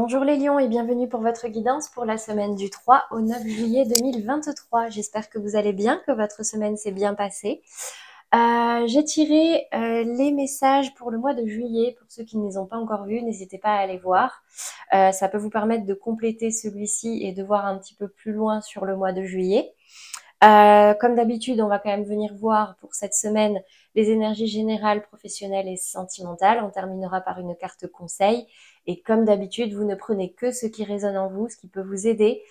Bonjour les lions et bienvenue pour votre guidance pour la semaine du 3 au 9 juillet 2023. J'espère que vous allez bien, que votre semaine s'est bien passée. J'ai tiré les messages pour le mois de juillet. Pour ceux qui ne les ont pas encore vus, n'hésitez pas à aller voir. Ça peut vous permettre de compléter celui-ci et de voir un petit peu plus loin sur le mois de juillet. Comme d'habitude, on va quand même venir voir pour cette semaine les énergies générales, professionnelles et sentimentales. On terminera par une carte conseil. Et comme d'habitude, vous ne prenez que ce qui résonne en vous, ce qui peut vous aider.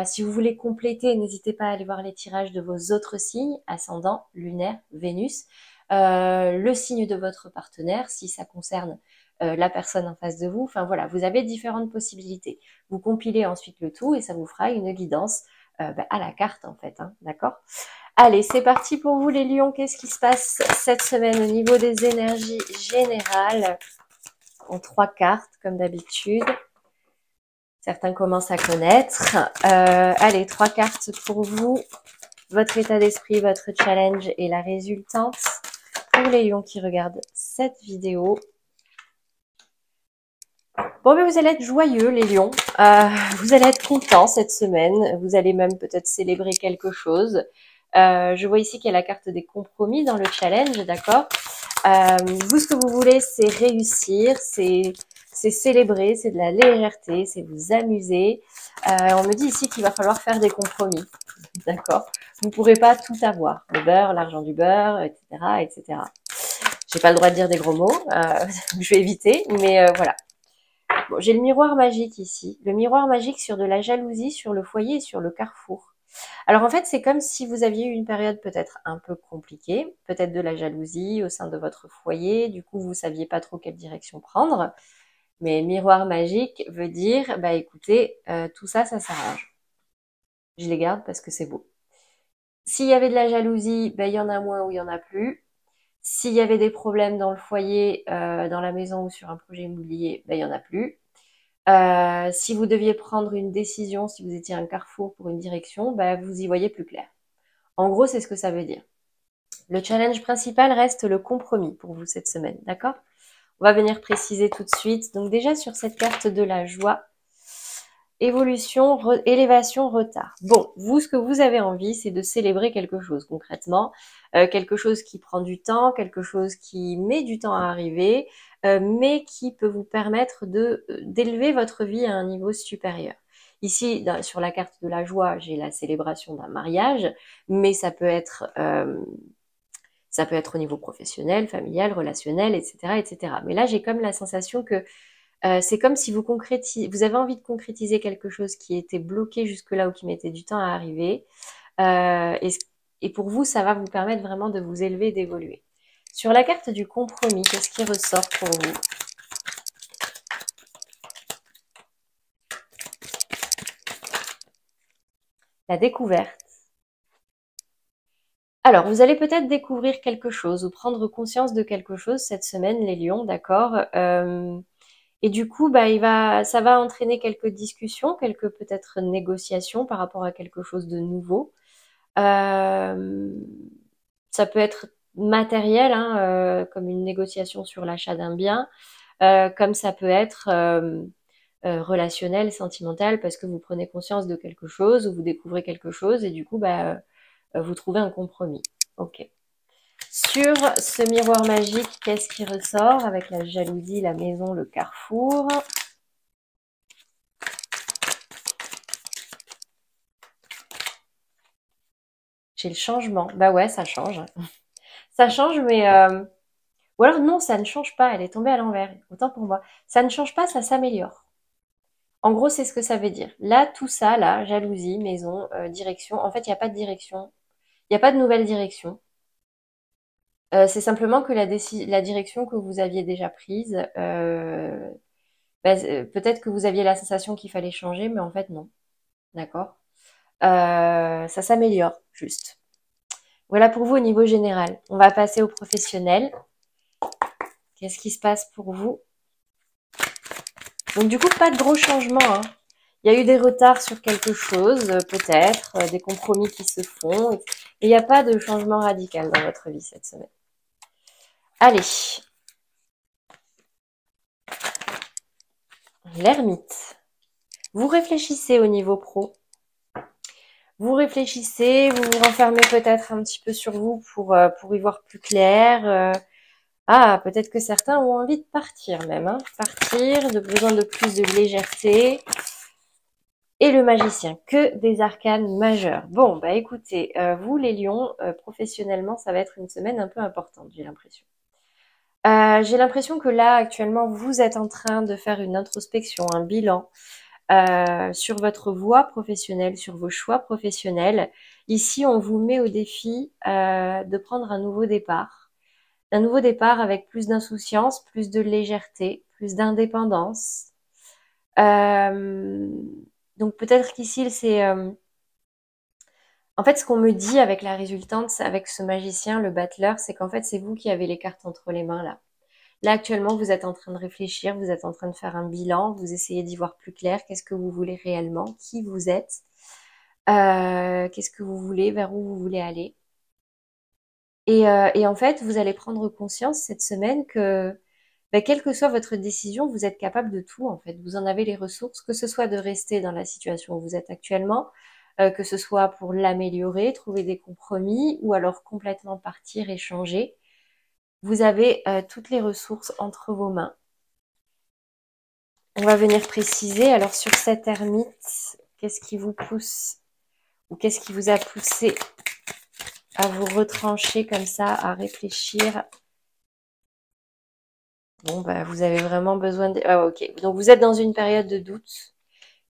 Si vous voulez compléter, n'hésitez pas à aller voir les tirages de vos autres signes, ascendant, lunaire, Vénus, le signe de votre partenaire, si ça concerne la personne en face de vous. Enfin voilà, vous avez différentes possibilités. Vous compilez ensuite le tout et ça vous fera une guidance à la carte en fait, hein, d'accord? Allez, c'est parti pour vous les lions. Qu'est-ce qui se passe cette semaine au niveau des énergies générales? En 3 cartes, comme d'habitude. Certains commencent à connaître. Allez, 3 cartes pour vous. Votre état d'esprit, votre challenge et la résultante pour les lions qui regardent cette vidéo. Bon, ben vous allez être joyeux, les lions. Vous allez être contents cette semaine. Vous allez même peut-être célébrer quelque chose. Je vois ici qu'il y a la carte des compromis dans le challenge, d'accord? Vous, ce que vous voulez, c'est réussir, c'est célébrer, c'est de la légèreté, c'est vous amuser. On me dit ici qu'il va falloir faire des compromis, d'accord? Vous ne pourrez pas tout avoir, le beurre, l'argent du beurre, etc., etc. J'ai pas le droit de dire des gros mots, je vais éviter, mais voilà. Bon, j'ai le miroir magique ici. Le miroir magique sur de la jalousie, sur le foyer et sur le carrefour. Alors en fait, c'est comme si vous aviez eu une période peut-être un peu compliquée, peut-être de la jalousie au sein de votre foyer, du coup vous saviez pas trop quelle direction prendre. Mais miroir magique veut dire, bah écoutez, tout ça, ça s'arrange. Je les garde parce que c'est beau. S'il y avait de la jalousie, bah, il y en a moins ou il y en a plus. S'il y avait des problèmes dans le foyer, dans la maison ou sur un projet immobilier, bah, il y en a plus. Si vous deviez prendre une décision, si vous étiez un carrefour pour une direction, bah, vous y voyez plus clair. En gros, c'est ce que ça veut dire. Le challenge principal reste le compromis pour vous cette semaine, d'accord? On va venir préciser tout de suite. Donc déjà sur cette carte de la joie, évolution, élévation, retard. Bon, vous, ce que vous avez envie, c'est de célébrer quelque chose concrètement, quelque chose qui prend du temps, quelque chose qui met du temps à arriver, mais qui peut vous permettre d'élever votre vie à un niveau supérieur. Ici, sur la carte de la joie, j'ai la célébration d'un mariage, mais ça peut être au niveau professionnel, familial, relationnel, etc., etc. Mais là, j'ai comme la sensation que c'est comme si vous avez envie de concrétiser quelque chose qui était bloqué jusque-là ou qui mettait du temps à arriver. Euh, et, et pour vous, ça va vous permettre vraiment de vous élever, d'évoluer. Sur la carte du compromis, qu'est-ce qui ressort pour vous? La découverte. Alors, vous allez peut-être découvrir quelque chose ou prendre conscience de quelque chose cette semaine, les lions, d'accord? Et du coup, bah, ça va entraîner quelques discussions, quelques peut-être négociations par rapport à quelque chose de nouveau. Euh, Ça peut être matériel, hein, comme une négociation sur l'achat d'un bien, comme ça peut être relationnel, sentimental, parce que vous prenez conscience de quelque chose ou vous découvrez quelque chose et du coup, bah, vous trouvez un compromis. Ok. Sur ce miroir magique, qu'est-ce qui ressort avec la jalousie, la maison, le carrefour? J'ai le changement. Bah ouais, ça change. Ça change, mais ou alors non, ça ne change pas. Elle est tombée à l'envers. Autant pour moi. Ça ne change pas, ça s'améliore. En gros, c'est ce que ça veut dire. Là, tout ça, là, jalousie, maison, direction. En fait, il n'y a pas de direction. Il n'y a pas de nouvelle direction. C'est simplement que la direction que vous aviez déjà prise, peut-être que vous aviez la sensation qu'il fallait changer, mais en fait, non. D'accord? Ça s'améliore, juste. Voilà pour vous au niveau général. On va passer au professionnel. Qu'est-ce qui se passe pour vous? Donc du coup, pas de gros changements, hein. Il y a eu des retards sur quelque chose, peut-être, des compromis qui se font. Et il n'y a pas de changement radical dans votre vie cette semaine. Allez. l'ermite. Vous réfléchissez au niveau pro. Vous réfléchissez, vous vous renfermez peut-être un petit peu sur vous pour y voir plus clair. Peut-être que certains ont envie de partir même. Hein. Partir, de besoin de plus de légèreté. Et le magicien, que des arcanes majeurs. Bon, bah écoutez, vous les lions, professionnellement, ça va être une semaine un peu importante, j'ai l'impression. J'ai l'impression que là, actuellement, vous êtes en train de faire une introspection, un bilan sur votre voie professionnelle, sur vos choix professionnels. Ici, on vous met au défi de prendre un nouveau départ. Un nouveau départ avec plus d'insouciance, plus de légèreté, plus d'indépendance. Donc peut-être qu'ici, c'est... En fait, ce qu'on me dit avec la résultante, avec ce magicien, le battleur, c'est qu'en fait, c'est vous qui avez les cartes entre les mains là. Là, actuellement, vous êtes en train de réfléchir, vous êtes en train de faire un bilan, vous essayez d'y voir plus clair, qu'est-ce que vous voulez réellement, qui vous êtes, qu'est-ce que vous voulez, vers où vous voulez aller. Et en fait, vous allez prendre conscience cette semaine que, quelle que soit votre décision, vous êtes capable de tout, en fait. Vous en avez les ressources, que ce soit de rester dans la situation où vous êtes actuellement, que ce soit pour l'améliorer, trouver des compromis, ou alors complètement partir et changer. Vous avez toutes les ressources entre vos mains. On va venir préciser, alors sur cette ermite, qu'est-ce qui vous pousse, ou qu'est-ce qui vous a poussé à vous retrancher comme ça, à réfléchir. Bon, vous avez vraiment besoin de... Ah, ok. Donc, vous êtes dans une période de doute,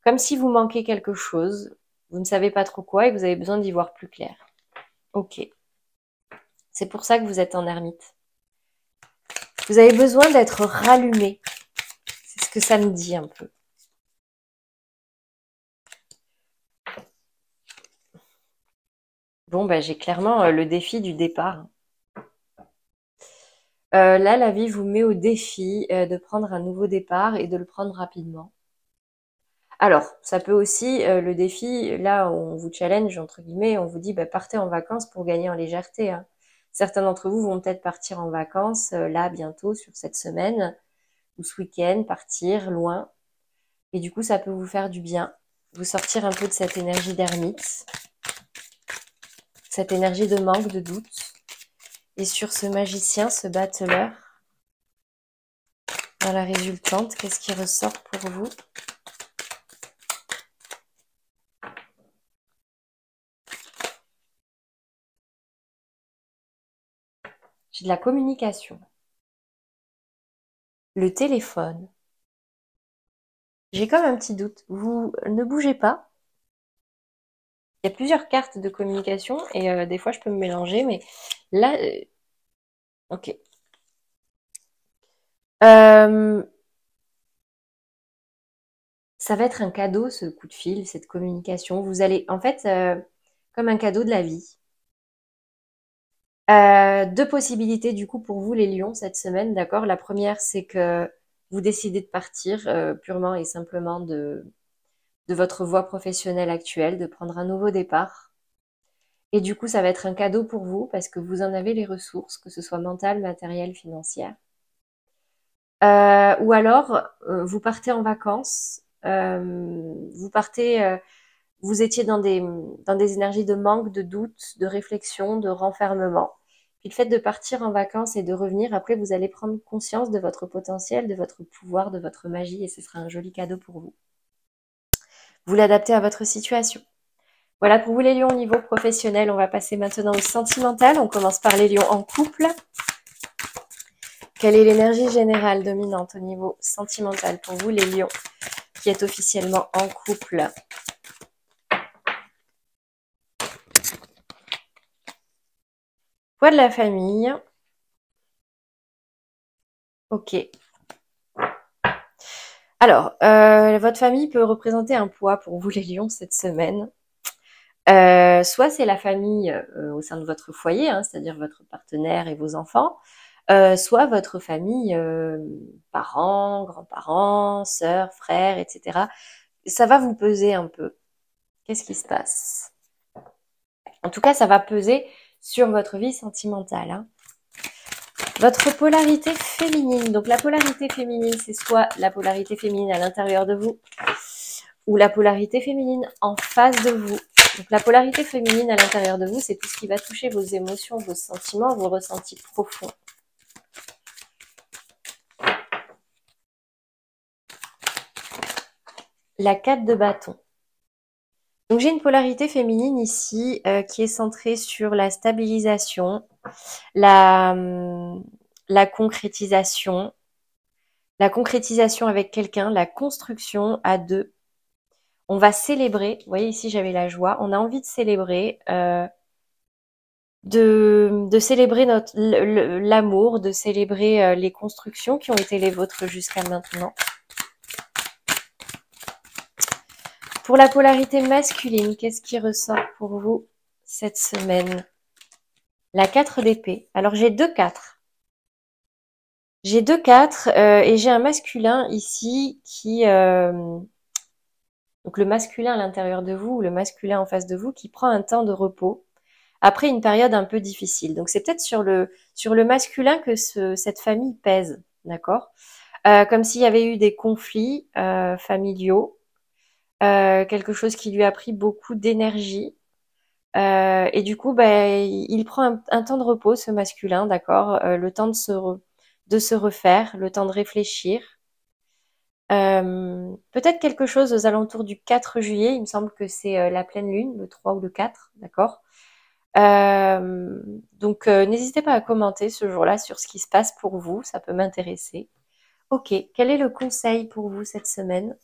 comme si vous manquez quelque chose. Vous ne savez pas trop quoi et vous avez besoin d'y voir plus clair. Ok. C'est pour ça que vous êtes en ermite. Vous avez besoin d'être rallumé. C'est ce que ça me dit un peu. Bon, j'ai clairement le défi du départ. Là, la vie vous met au défi de prendre un nouveau départ et de le prendre rapidement. Alors, ça peut aussi, le défi, là, on vous challenge, entre guillemets, on vous dit, partez en vacances pour gagner en légèreté. Hein. Certains d'entre vous vont peut-être partir en vacances, là, bientôt, sur cette semaine, ou ce week-end, partir loin. Et du coup, ça peut vous faire du bien, vous sortir un peu de cette énergie d'ermite, cette énergie de manque, de doute. Et sur ce magicien, ce battleur, dans la résultante, qu'est-ce qui ressort pour vous ? J'ai de la communication. Le téléphone. J'ai comme un petit doute. Vous ne bougez pas. Il y a plusieurs cartes de communication et des fois je peux me mélanger, mais là, ok. Ça va être un cadeau, ce coup de fil, cette communication. Vous allez, en fait, comme un cadeau de la vie. Deux possibilités du coup pour vous les lions cette semaine, d'accord? La première, c'est que vous décidez de partir purement et simplement de votre voie professionnelle actuelle, de prendre un nouveau départ. Et du coup, ça va être un cadeau pour vous parce que vous en avez les ressources, que ce soit mentales, matérielles, financières. Ou alors, vous partez en vacances, vous étiez dans des énergies de manque, de doute, de réflexion, de renfermement. Puis le fait de partir en vacances et de revenir, après, vous allez prendre conscience de votre potentiel, de votre pouvoir, de votre magie, et ce sera un joli cadeau pour vous. Vous l'adaptez à votre situation. Voilà pour vous les lions au niveau professionnel. On va passer maintenant au sentimental. On commence par les lions en couple. Quelle est l'énergie générale dominante au niveau sentimental pour vous les lions qui êtes officiellement en couple? Poids de la famille. Ok. Alors, votre famille peut représenter un poids pour vous les lions cette semaine. Soit c'est la famille au sein de votre foyer, hein, c'est-à-dire votre partenaire et vos enfants, soit votre famille, parents, grands-parents, sœurs, frères, etc. Ça va vous peser un peu. Qu'est-ce qui se passe? En tout cas, ça va peser sur votre vie sentimentale. Hein. Votre polarité féminine. Donc la polarité féminine, c'est soit la polarité féminine à l'intérieur de vous ou la polarité féminine en face de vous. Donc la polarité féminine à l'intérieur de vous, c'est tout ce qui va toucher vos émotions, vos sentiments, vos ressentis profonds. La 4 de bâton. Donc j'ai une polarité féminine ici qui est centrée sur la stabilisation, la concrétisation avec quelqu'un, la construction à deux. On va célébrer, vous voyez ici j'avais la joie, on a envie de célébrer, de célébrer l'amour, de célébrer les constructions qui ont été les vôtres jusqu'à maintenant. Pour la polarité masculine, qu'est-ce qui ressort pour vous cette semaine? La 4 d'épée. Alors j'ai deux 4. J'ai deux 4 et j'ai un masculin ici qui... donc le masculin à l'intérieur de vous ou le masculin en face de vous qui prend un temps de repos après une période un peu difficile. Donc c'est peut-être sur le masculin que cette famille pèse, d'accord? Comme s'il y avait eu des conflits familiaux, quelque chose qui lui a pris beaucoup d'énergie. Et du coup, il prend un temps de repos, ce masculin, d'accord, le temps de se refaire, le temps de réfléchir. Peut-être quelque chose aux alentours du 4 juillet, il me semble que c'est la pleine lune, le 3 ou le 4, d'accord. Donc, n'hésitez pas à commenter ce jour-là sur ce qui se passe pour vous, ça peut m'intéresser. Ok, quel est le conseil pour vous cette semaine?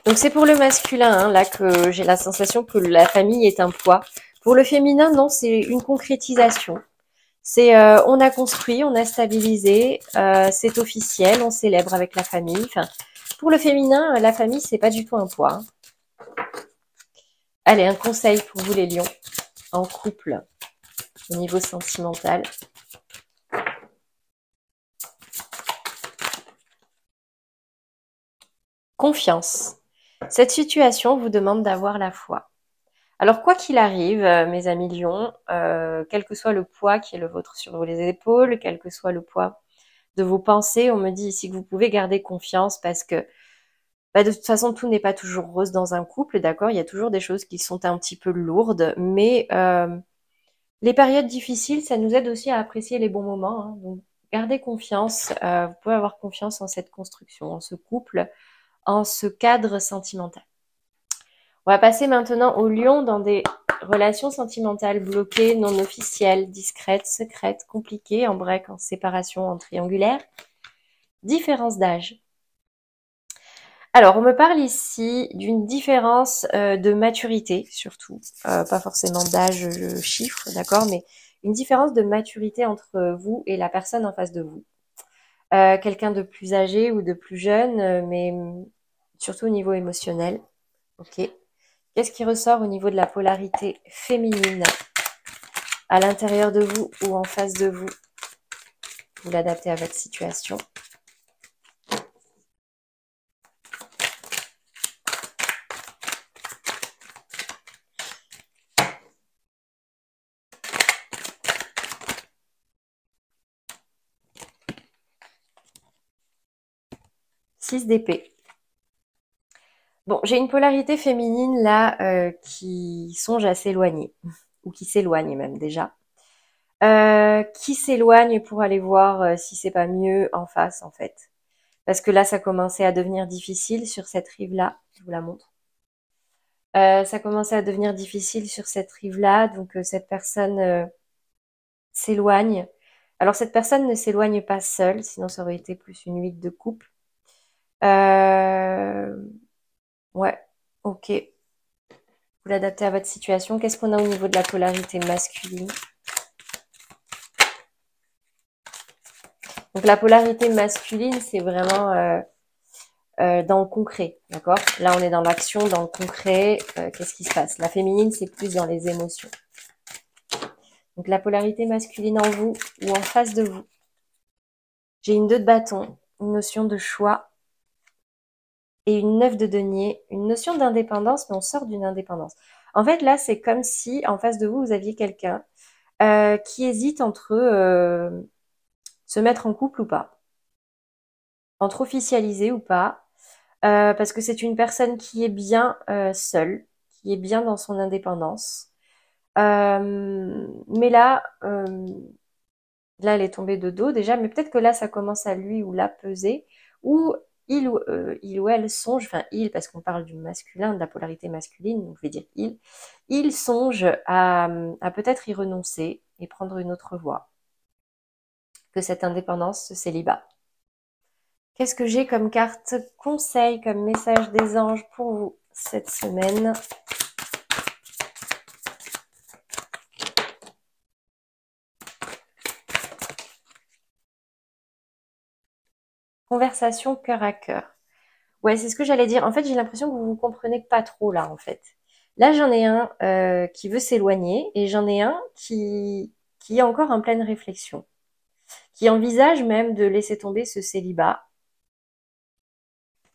Donc c'est pour le masculin, hein, là que j'ai la sensation que la famille est un poids. Pour le féminin, non, c'est une concrétisation. C'est on a construit, on a stabilisé, c'est officiel, on célèbre avec la famille. Enfin, pour le féminin, la famille, c'est pas du tout un poids. Hein. Allez, un conseil pour vous les lions, en couple, au niveau sentimental. Confiance. Cette situation vous demande d'avoir la foi. Alors, quoi qu'il arrive, mes amis lions, quel que soit le poids qui est le vôtre sur vos épaules, quel que soit le poids de vos pensées, on me dit ici que vous pouvez garder confiance parce que de toute façon, tout n'est pas toujours rose dans un couple, d'accord? Il y a toujours des choses qui sont un petit peu lourdes, mais les périodes difficiles, ça nous aide aussi à apprécier les bons moments. Hein. Donc, gardez confiance, vous pouvez avoir confiance en cette construction, en ce couple, en ce cadre sentimental. On va passer maintenant au lion dans des relations sentimentales bloquées, non officielles, discrètes, secrètes, compliquées, en break, en séparation, en triangulaire. Différence d'âge. Alors, on me parle ici d'une différence de maturité, surtout, pas forcément d'âge, chiffre, d'accord, mais une différence de maturité entre vous et la personne en face de vous. Quelqu'un de plus âgé ou de plus jeune, mais surtout au niveau émotionnel. Ok. Qu'est-ce qui ressort au niveau de la polarité féminine à l'intérieur de vous ou en face de vous? Vous l'adaptez à votre situation. Six d'épée. Bon, j'ai une polarité féminine là qui songe à s'éloigner, ou qui s'éloigne même déjà. Qui s'éloigne pour aller voir si c'est pas mieux en face en fait. Parce que là, ça commençait à devenir difficile sur cette rive-là. Je vous la montre. Ça commençait à devenir difficile sur cette rive-là, donc cette personne s'éloigne. Alors cette personne ne s'éloigne pas seule, sinon ça aurait été plus une 8 de couple. Ouais, ok. Vous l'adaptez à votre situation. Qu'est-ce qu'on a au niveau de la polarité masculine? Donc la polarité masculine, c'est vraiment dans le concret, d'accord? Là, on est dans l'action, dans le concret. Qu'est-ce qui se passe? La féminine, c'est plus dans les émotions. Donc la polarité masculine en vous ou en face de vous. J'ai une 2 de bâton, une notion de choix et une 9 de denier, une notion d'indépendance, mais on sort d'une indépendance. En fait, là, c'est comme si en face de vous, vous aviez quelqu'un qui hésite entre se mettre en couple ou pas, entre officialiser ou pas, parce que c'est une personne qui est bien seule, qui est bien dans son indépendance. Mais là, elle est tombée de dos déjà, mais peut-être que là, ça commence à lui ou la peser, ou il ou elle songe, enfin il, parce qu'on parle du masculin, de la polarité masculine, donc je vais dire il songe à peut-être y renoncer et prendre une autre voie que cette indépendance, ce célibat. Qu'est-ce que j'ai comme carte conseil, comme message des anges pour vous cette semaine? Conversation cœur à cœur. Ouais, c'est ce que j'allais dire. En fait, j'ai l'impression que vous vous comprenez pas trop là, en fait. Là, j'en ai un qui veut s'éloigner et j'en ai un qui est encore en pleine réflexion, qui envisage même de laisser tomber ce célibat.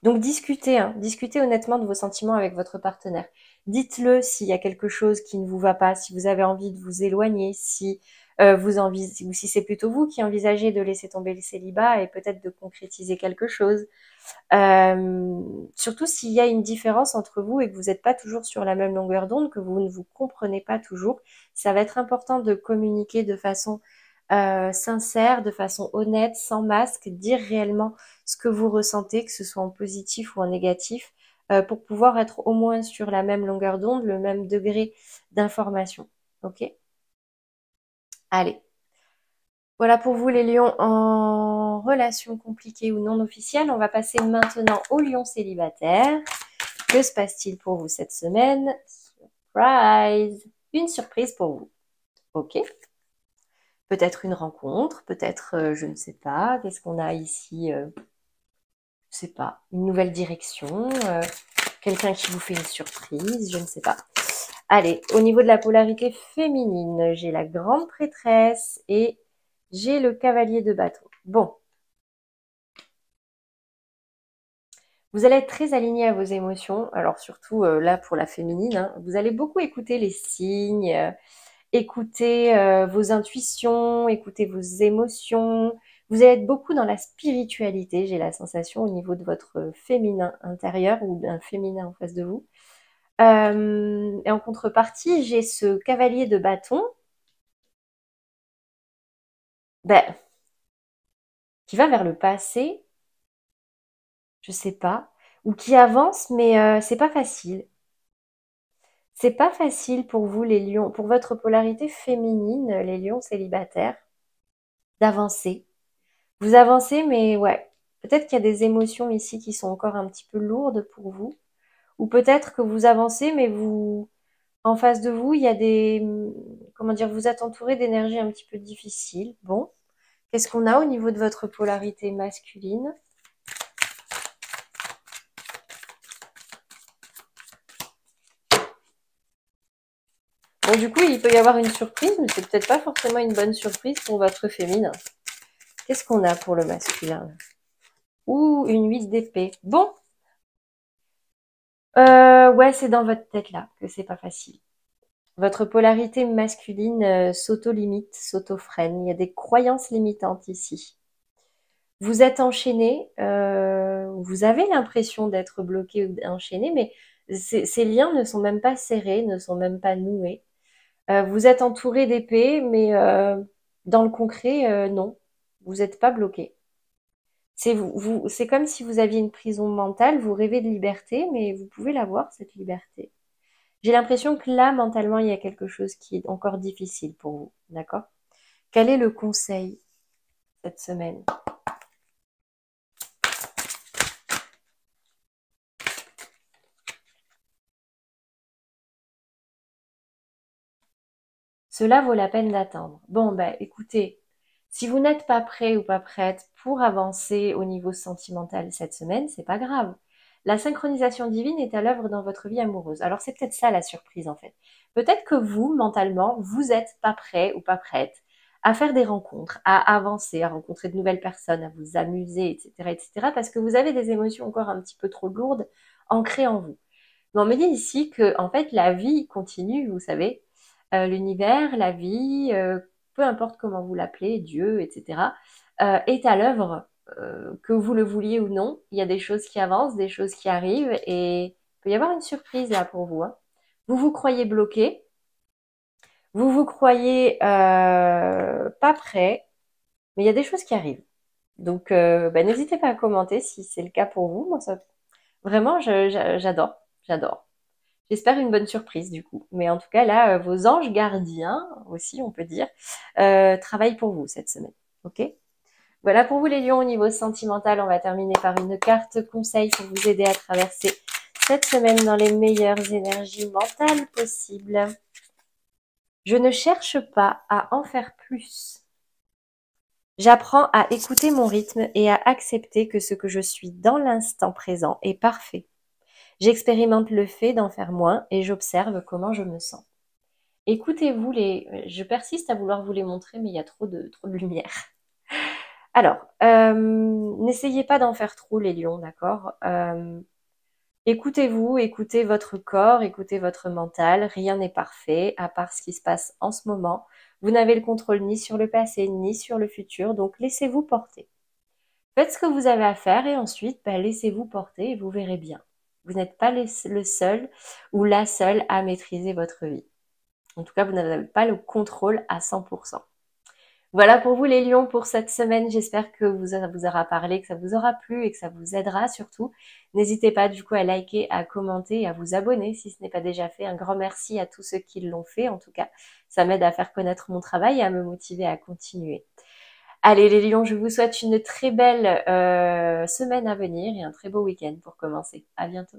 Donc discutez, hein, discutez honnêtement de vos sentiments avec votre partenaire. Dites-le s'il y a quelque chose qui ne vous va pas, si vous avez envie de vous éloigner, si ou si c'est plutôt vous qui envisagez de laisser tomber le célibat et peut-être de concrétiser quelque chose. Surtout s'il y a une différence entre vous et que vous n'êtes pas toujours sur la même longueur d'onde, que vous ne vous comprenez pas toujours, ça va être important de communiquer de façon sincère, de façon honnête, sans masque, dire réellement ce que vous ressentez, que ce soit en positif ou en négatif, pour pouvoir être au moins sur la même longueur d'onde, le même degré d'information. Ok? Allez. Voilà pour vous les lions en relation compliquée ou non officielle. On va passer maintenant aux lions célibataires. Que se passe-t-il pour vous cette semaine? Surprise! Une surprise pour vous. Ok? Peut-être une rencontre, peut-être, je ne sais pas, qu'est-ce qu'on a ici? Je sais pas, une nouvelle direction, quelqu'un qui vous fait une surprise, je ne sais pas. Allez, au niveau de la polarité féminine, j'ai la grande prêtresse et j'ai le cavalier de bâton. Bon, vous allez être très aligné à vos émotions, alors surtout là pour la féminine, hein. Vous allez beaucoup écouter les signes, écouter vos intuitions, écouter vos émotions. Vous allez être beaucoup dans la spiritualité, j'ai la sensation, au niveau de votre féminin intérieur ou d'un féminin en face de vous. Et en contrepartie, j'ai ce cavalier de bâton, ben, qui va vers le passé, je sais pas, ou qui avance, mais c'est pas facile. C'est pas facile pour vous, les lions, pour votre polarité féminine, les lions célibataires, d'avancer. Vous avancez, mais ouais, peut-être qu'il y a des émotions ici qui sont encore un petit peu lourdes pour vous. Ou peut-être que vous avancez, mais en face de vous, il y a comment dire, vous êtes entouré d'énergie un petit peu difficile. Bon, qu'est-ce qu'on a au niveau de votre polarité masculine? Bon, du coup, il peut y avoir une surprise, mais c'est peut-être pas forcément une bonne surprise pour votre féminin. Qu'est-ce qu'on a pour le masculin? Ouh, une 8 d'épée. Bon, ouais, c'est dans votre tête là que c'est pas facile. Votre polarité masculine s'auto-limite, s'auto-freine. Il y a des croyances limitantes ici. Vous êtes enchaîné, vous avez l'impression d'être bloqué ou enchaîné, mais ces liens ne sont même pas serrés, ne sont même pas noués. Vous êtes entouré d'épées, mais dans le concret, non, vous n'êtes pas bloqué. C'est comme si vous aviez une prison mentale, vous rêvez de liberté, mais vous pouvez l'avoir, cette liberté. J'ai l'impression que là, mentalement, il y a quelque chose qui est encore difficile pour vous, d'accord? Quel est le conseil cette semaine? Cela vaut la peine d'attendre. Bon, ben, écoutez, si vous n'êtes pas prêt ou pas prête pour avancer au niveau sentimental cette semaine, c'est pas grave. La synchronisation divine est à l'œuvre dans votre vie amoureuse. Alors c'est peut-être ça la surprise en fait. Peut-être que vous, mentalement, vous n'êtes pas prêt ou pas prête à faire des rencontres, à avancer, à rencontrer de nouvelles personnes, à vous amuser, etc., etc., parce que vous avez des émotions encore un petit peu trop lourdes ancrées en vous. Mais on me dit ici que, en fait, la vie continue, vous savez. L'univers, la vie, peu importe comment vous l'appelez, Dieu, etc., est à l'œuvre, que vous le vouliez ou non. Il y a des choses qui avancent, des choses qui arrivent, et il peut y avoir une surprise là pour vous, hein. Vous vous croyez bloqué, vous vous croyez pas prêt, mais il y a des choses qui arrivent. Donc, n'hésitez pas à commenter si c'est le cas pour vous. Moi, ça, vraiment, j'adore, j'adore. J'espère une bonne surprise du coup. Mais en tout cas, là, vos anges gardiens aussi, on peut dire, travaillent pour vous cette semaine. Ok? Voilà pour vous les lions au niveau sentimental. On va terminer par une carte conseil pour vous aider à traverser cette semaine dans les meilleures énergies mentales possibles. Je ne cherche pas à en faire plus. J'apprends à écouter mon rythme et à accepter que ce que je suis dans l'instant présent est parfait. J'expérimente le fait d'en faire moins et j'observe comment je me sens. Écoutez-vous les... Je persiste à vouloir vous les montrer, mais il y a trop de lumière. Alors, n'essayez pas d'en faire trop les lions, d'accord? Écoutez-vous, écoutez votre corps, écoutez votre mental. Rien n'est parfait, à part ce qui se passe en ce moment. Vous n'avez le contrôle ni sur le passé, ni sur le futur, donc laissez-vous porter. Faites ce que vous avez à faire et ensuite, laissez-vous porter et vous verrez bien. Vous n'êtes pas le seul ou la seule à maîtriser votre vie. En tout cas, vous n'avez pas le contrôle à 100%. Voilà pour vous les lions pour cette semaine. J'espère que ça vous aura parlé, que ça vous aura plu et que ça vous aidera surtout. N'hésitez pas du coup à liker, à commenter et à vous abonner si ce n'est pas déjà fait. Un grand merci à tous ceux qui l'ont fait en tout cas. Ça m'aide à faire connaître mon travail et à me motiver à continuer. Allez les lions, je vous souhaite une très belle semaine à venir et un très beau week-end pour commencer. À bientôt.